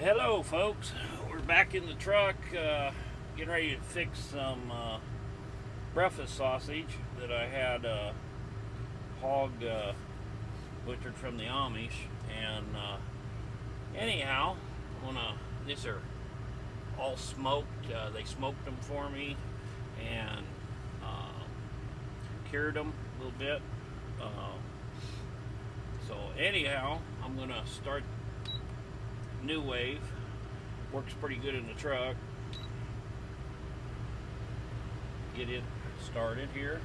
Hello folks, we're back in the truck getting ready to fix some breakfast sausage that I had hog butchered from the Amish. And anyhow, these are all smoked. They smoked them for me and cured them a little bit. So anyhow, I'm gonna start new wave. Works pretty good in the truck. Get it started here.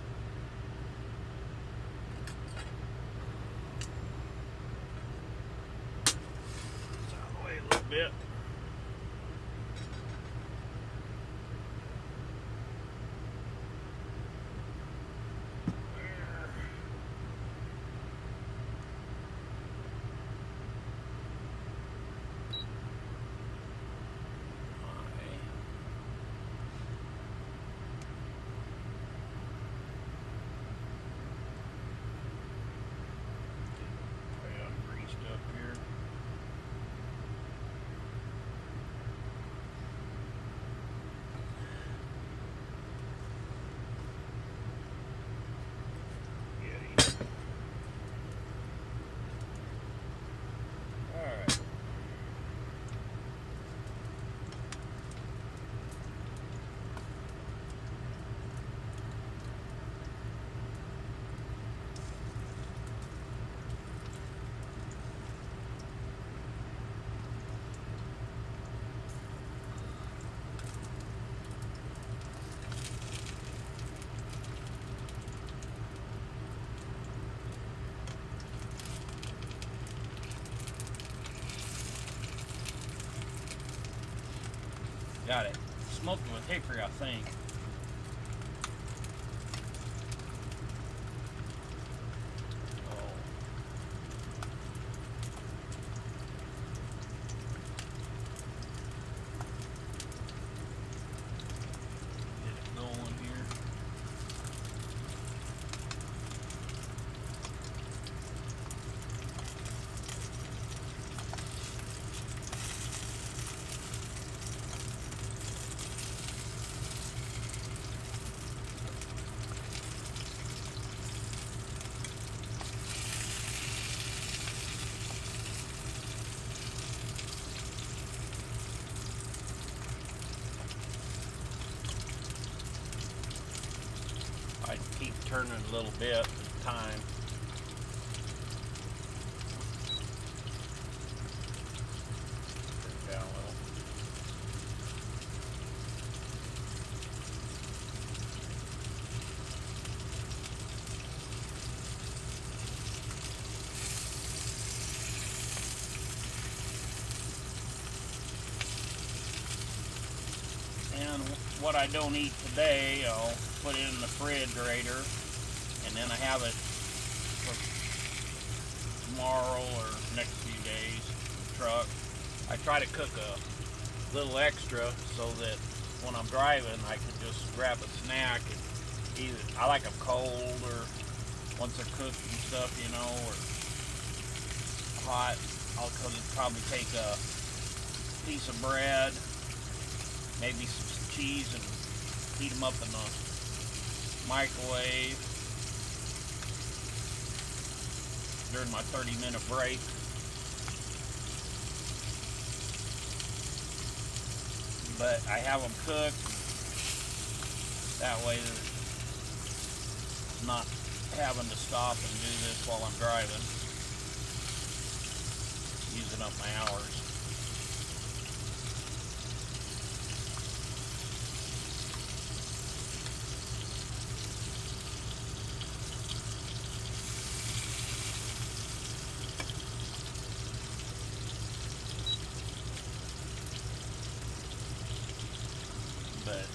It's out of the way a little bit. Got it. Smoked with hickory, I think. Get it going here. I keep turning a little bit at a time. Turn it down a little. And what I don't eat today, I'll put it in the refrigerator, and then I have it for tomorrow or next few days in the truck. I try to cook a little extra so that when I'm driving I can just grab a snack. And either I like them cold or once they're cooked and stuff, you know, or hot. I'll probably take a piece of bread, maybe some cheese, and heat them up in the microwave during my 30-minute break. But I have them cooked. That way they're not having to stop and do this while I'm driving, using up my hours. But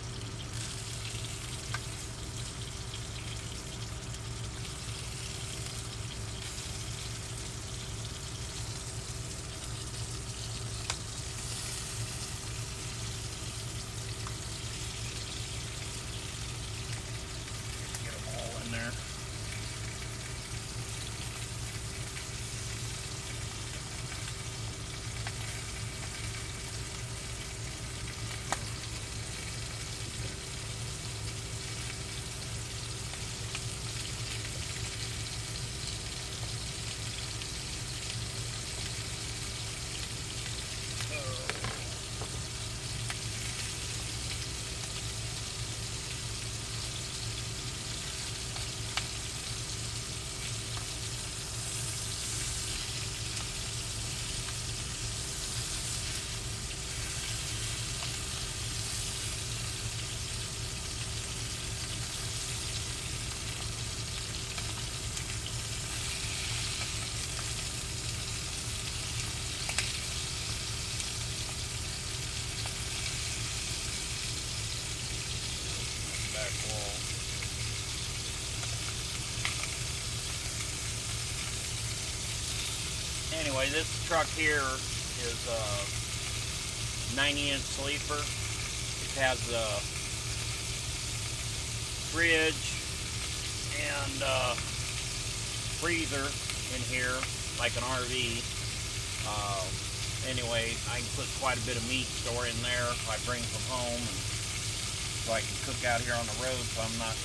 anyway, this truck here is a 90-inch sleeper. It has a fridge and freezer in here like an RV. Anyway, I can put quite a bit of meat store in there if I bring from home, and so I can cook out here on the road, so I'm not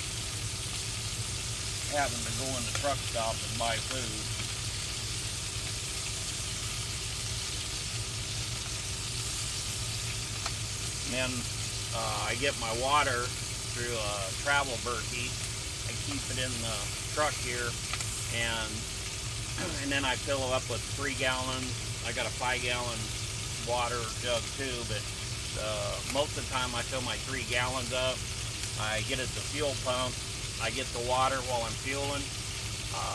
having to go in the truck stop and buy food. And then I get my water through a travel Berkey. I keep it in the truck here, and then I fill it up with 3 gallons. I got a 5-gallon water jug too, but most of the time I fill my 3 gallons up. I get at the fuel pump. I get the water while I'm fueling.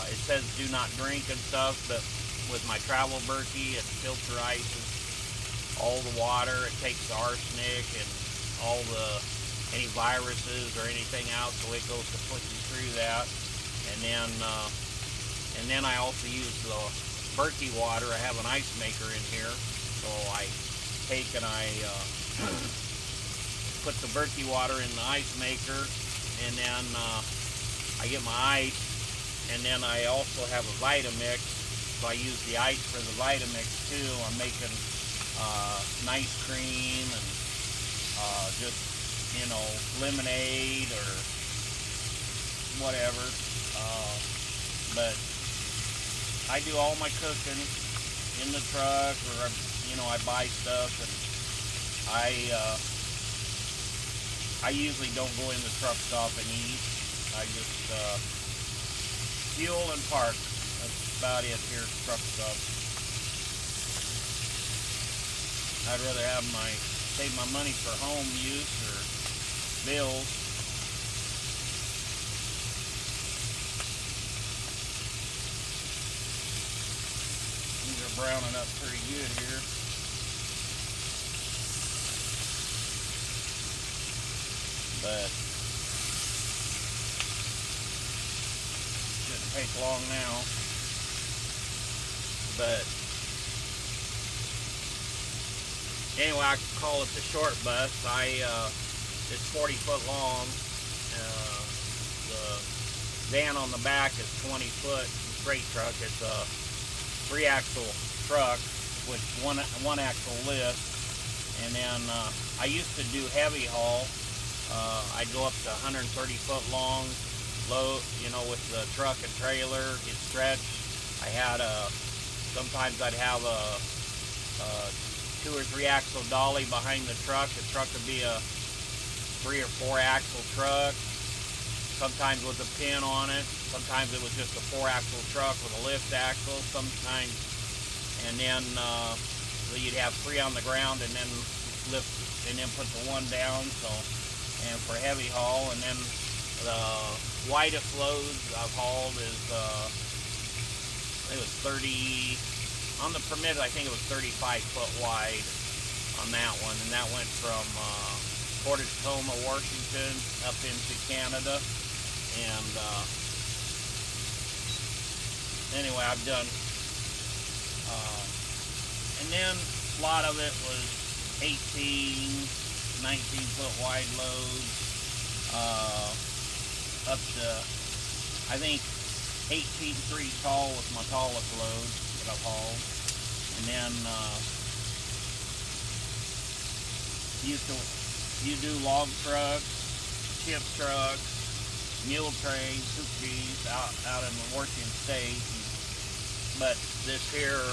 It says do not drink and stuff, but with my travel Berkey, it filter ices all the water. It takes the arsenic and all any viruses or anything out, so it goes completely through that. And then I also use the Berkey water. I have an ice maker in here, so I take and I put the Berkey water in the ice maker, and then I get my ice, and then I also have a Vitamix, so I use the ice for the Vitamix too. I'm making nice cream and just, you know, lemonade or whatever. But I do all my cooking in the truck, or you know, I buy stuff, and I usually don't go in the truck stop and eat. I just fuel and park. That's about it here at the truck stop. I'd rather save my money for home use or bills. These are browning up pretty good here. But shouldn't take long now. But anyway, I call it the short bus. It's 40 foot long. The van on the back is 20 foot. Straight truck. It's a 3-axle truck with one axle lift. And then I used to do heavy haul. I'd go up to 130 foot long load, you know, with the truck and trailer. It stretched. I had sometimes I'd have a 2 or 3 axle dolly behind the truck. The truck would be a 3 or 4 axle truck, sometimes with a pin on it. Sometimes it was just a 4 axle truck with a lift axle. Sometimes, and then you'd have 3 on the ground and then lift and then put the 1 down. So, and for heavy haul. And then the widest loads I've hauled is it was 30 on the permit. I think it was 35 foot wide on that one, and that went from Port of Tacoma, Washington, up into Canada. And anyway, I've done, and then a lot of it was 18, 19 foot wide loads, up to, I think, 18 3 tall was my tallest load that I've hauled. And then you do log trucks, chip trucks, mule trains, soup out in the Washington State. But this here,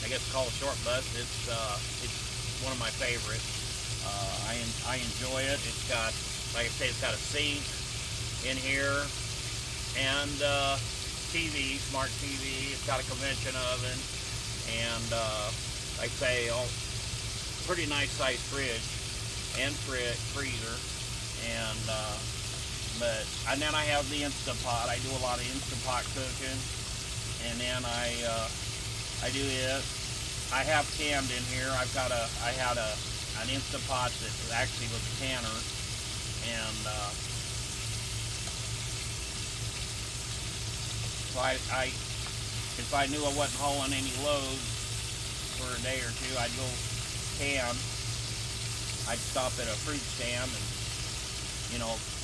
I guess it's called a short bus. It's one of my favorites. I enjoy it. It's got, like I say, it's got a sink in here and TV, smart TV. It's got a convection oven and like I say, pretty nice sized fridge and freezer. And and then I have the Instapot. I do a lot of Instapot cooking, and then I do it. I have canned in here. I had an Instapot that actually was a canner, and so if I knew I wasn't hauling any loads for a day or two, I'd go can. I'd stop at a fruit stand and,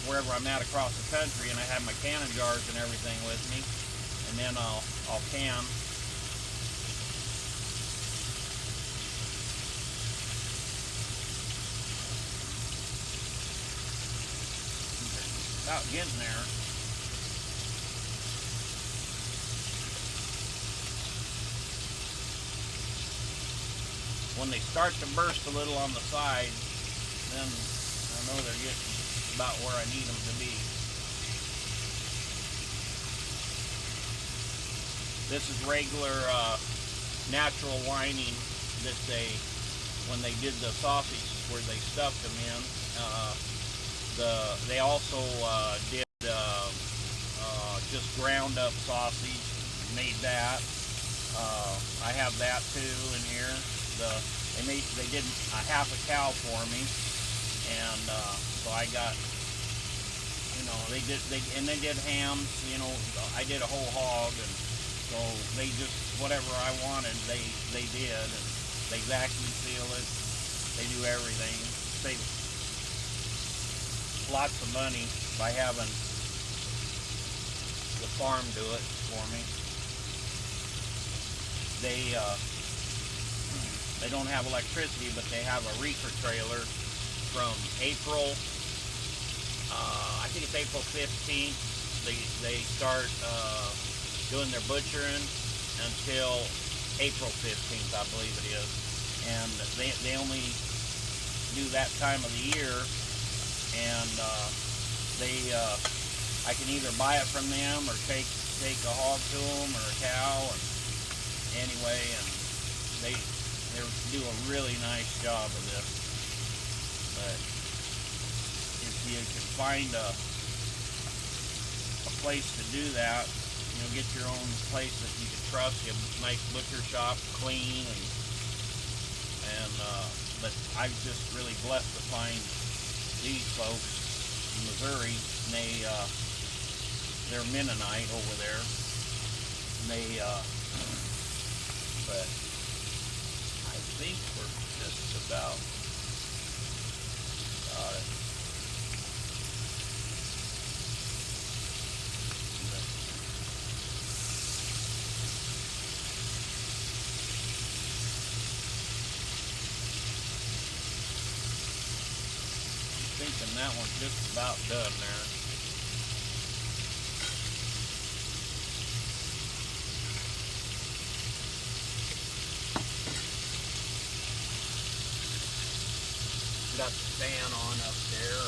wherever I'm at across the country, and I have my canning jars and everything with me, and then I'll can. About getting there. When they start to burst a little on the side, then I know they're getting about where I need them to be. This is regular natural lining that when they did the sausages where they stuffed them in. They also did just ground up sausage, made that. I have that too in here. They did a half a cow for me, and so I got, they did hams. I did a whole hog, and so they just whatever I wanted, they did, and they vacuum seal it. They do everything. Save lots of money by having the farm do it for me. They don't have electricity, but they have a reefer trailer from April. I think it's April 15th. They start doing their butchering until April 15th, I believe it is. And they only do that time of the year. And I can either buy it from them or take a hog to them or a cow. And anyway, and they do a really nice job of this. But if you can find a place to do that, get your own place that you can trust. You have a nice butcher shop, clean, but I'm just really blessed to find these folks in Missouri. And they're Mennonite over there. And but I think we're just about it. Thinking that one's just about done there. Got the fan on up there.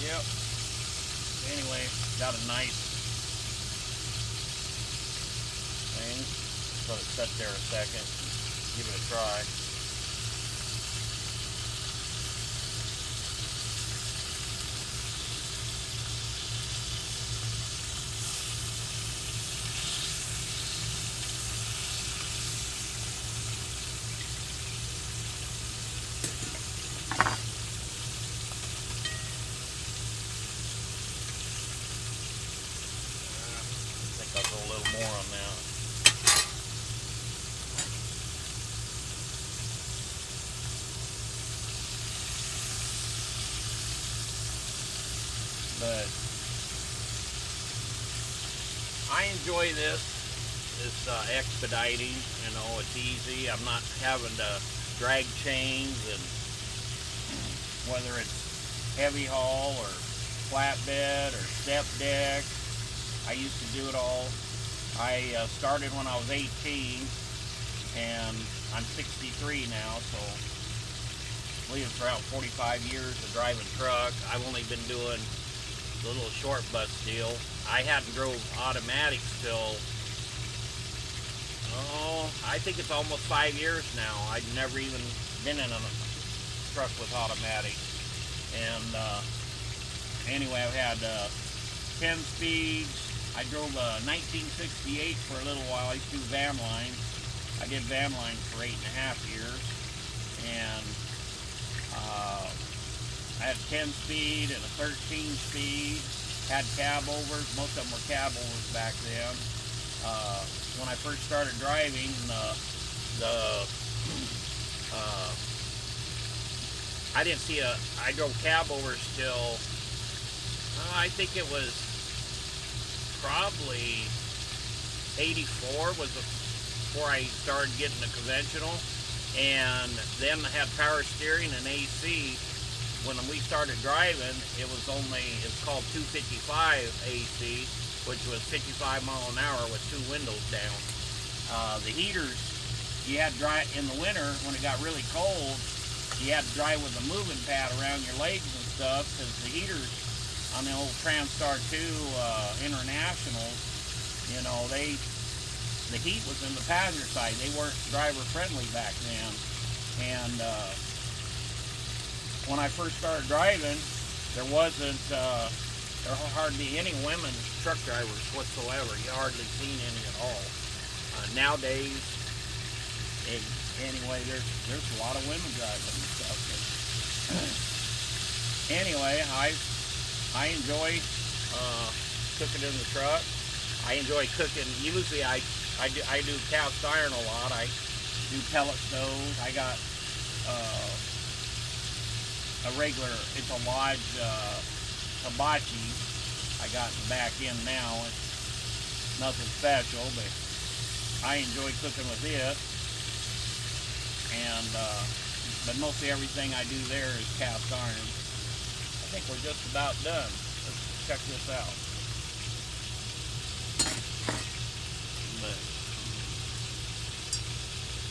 Yep. Anyway, got a nice thing. Let it set there a second. Give it a try. More on that. But I enjoy this expediting. It's easy. I'm not having to drag chains, and whether it's heavy haul or flatbed or step deck, I used to do it all. I started when I was 18, and I'm 63 now, so I believe it's around 45 years of driving truck. I've only been doing the little short bus deal. I hadn't drove automatics till, I think it's almost 5 years now. I'd never even been in a truck with automatic. And anyway, I've had 10 speeds. I drove a 1968 for a little while. I used to do van lines. I did van lines for 8.5 years, and I had a 10-speed and a 13-speed. Had cab overs. Most of them were cab overs back then. When I first started driving, I didn't see I drove cab overs till, I think it was probably 84 was before I started getting the conventional. And then I had power steering and AC. When we started driving, it's called 255 AC, which was 55 mile an hour with 2 windows down. The heaters, you had to drive in the winter when it got really cold. You had to drive with a moving pad around your legs and stuff, because the heaters on the old Transtar 2 Internationals, you know, the heat was in the passenger side. They weren't driver friendly back then. And when I first started driving, there hardly any women truck drivers whatsoever. You hardly seen any at all. Nowadays, anyway, there's a lot of women driving and stuff. Anyway, I enjoy cooking in the truck. I enjoy cooking. Usually I do cast iron a lot. I do pellet stoves. I got a regular, it's a Lodge hibachi I got back in now. It's nothing special, but I enjoy cooking with it. And but mostly everything I do there is cast iron. I think we're just about done. Let's check this out. But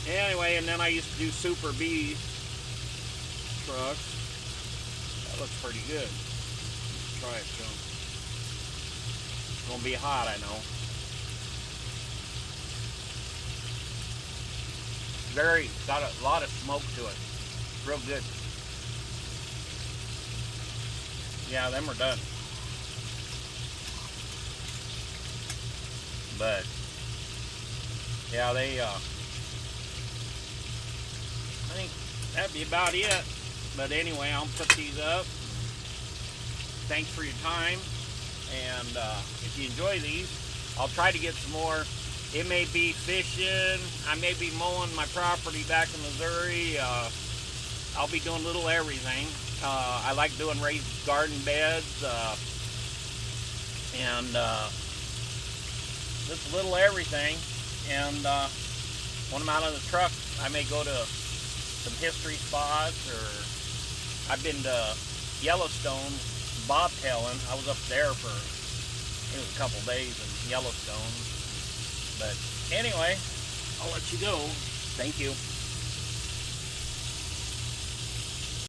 anyway, and then I used to do Super B trucks. That looks pretty good. Let's try it some. It's gonna be hot, I know. Got a lot of smoke to it. Real good. Yeah, them are done. But yeah, I think that'd be about it. But anyway, I'll put these up. Thanks for your time. And if you enjoy these, I'll try to get some more. It may be fishing. I may be mowing my property back in Missouri. I'll be doing a little everything. I like doing raised garden beds and just a little everything. And when I'm out on the truck, I may go to some history spots, or I've been to Yellowstone bobtailing. I was up there for it was a couple days in Yellowstone. But anyway, I'll let you go. Thank you.